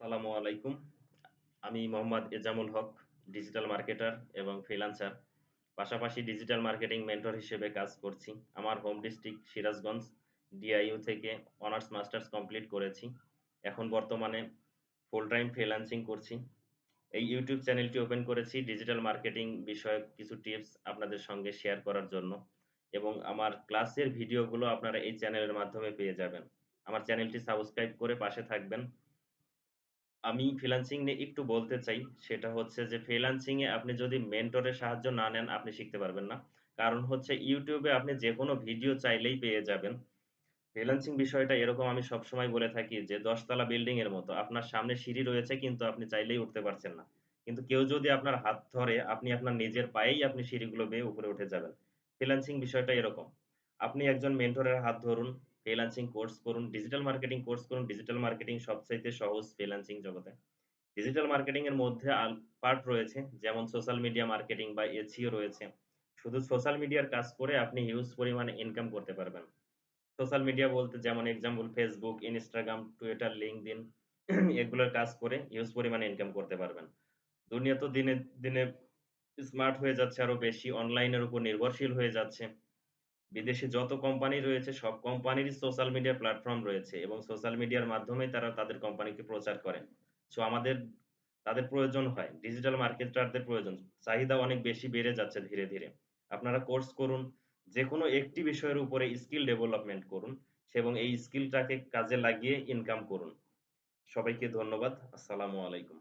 আসসালামু আলাইকুম। আমি মোহাম্মদ এজামুল হক, ডিজিটাল মার্কেটার এবং ফ্রিল্যান্সার। পাশাপাশি ডিজিটাল মার্কেটিং মেন্টর হিসেবে কাজ করছি। আমার হোম ডিস্ট্রিক্ট সিরাজগঞ্জ। ডিআইইউ থেকে অনার্স মাস্টার্স কমপ্লিট করেছি। এখন বর্তমানে ফুল টাইম ফ্রিল্যান্সিং করছি। এই ইউটিউব চ্যানেলটি ওপেন করেছি ডিজিটাল মার্কেটিং বিষয়ক কিছু টিপস আপনাদের সঙ্গে শেয়ার করার জন্য এবং আমার ক্লাসের ভিডিওগুলো আপনারা এই চ্যানেলের মাধ্যমে পেয়ে যাবেন। আমার চ্যানেলটি সাবস্ক্রাইব করে পাশে থাকবেন। আমি ফ্রিল্যান্সিং নিয়ে একটু বলতে চাই। সেটা হচ্ছে যে ফ্রিল্যান্সিং এ আপনি যদি মেন্টরের সাহায্য না নেন, আপনি শিখতে পারবেন না। কারণ হচ্ছে YouTube এ আপনি যেকোনো ভিডিও চাইলেই পেয়ে যাবেন। ফ্রিল্যান্সিং বিষয়টা এরকম আমি সবসময় বলে থাকি যে ১০ তলা বিল্ডিং এর মতো। আপনার সামনে সিঁড়ি রয়েছে কিন্তু আপনি চাইলেই উঠতে পারছেন না। কিন্তু কেউ যদি আপনার হাত ধরে আপনি আপনার নিজের পায়েই আপনি সিঁড়িগুলো বেয়ে উপরে উঠে যাবেন। ফ্রিল্যান্সিং বিষয়টা এরকম। আপনি একজন মেন্টরের হাত ধরুন, ফ্রিল্যান্সিং কোর্স করুন, ডিজিটাল মার্কেটিং কোর্স করুন। ডিজিটাল মার্কেটিং সবচাইতে সহজ ফ্রিল্যান্সিং জগতে। ডিজিটাল মার্কেটিং এর মধ্যে পার্ট রয়েছে যেমন সোশ্যাল মিডিয়া মার্কেটিং বা এসইও রয়েছে। শুধু সোশ্যাল মিডিয়ার কাজ করে আপনি হিউজ পরিমাণে ইনকাম করতে পারবেন। সোশ্যাল মিডিয়া বলতে যেমন example Facebook, Instagram, Twitter, LinkedIn এগুলোর কাজ করে হিউজ পরিমাণে ইনকাম করতে পারবেন। দুনিয়া তো দিনে, দিনে স্মার্ট হয়ে যাচ্ছে আরো বেশি। অনলাইনের উপর নির্ভরশীল হয়ে যাচ্ছে। বিদেশে যত কোম্পানি রয়েছে সব কোম্পানিরই সোশ্যাল মিডিয়া প্ল্যাটফর্ম রয়েছে এবং সোশ্যাল মিডিয়ার মাধ্যমেই তারা তাদের কোম্পানিকে প্রচার করে। সো আমাদের তাদের প্রয়োজন হয়। ডিজিটাল মার্কেটারদের প্রয়োজন। চাহিদা অনেক বেশি বেড়ে যাচ্ছে ধীরে, ধীরে। আপনারা কোর্স করুন। যেকোনো একটি বিষয়ের উপরে স্কিল ডেভেলপমেন্ট করুন এবং এই স্কিলটাকে কাজে লাগিয়ে ইনকাম করুন। সবাইকে ধন্যবাদ। আসসালামু আলাইকুম।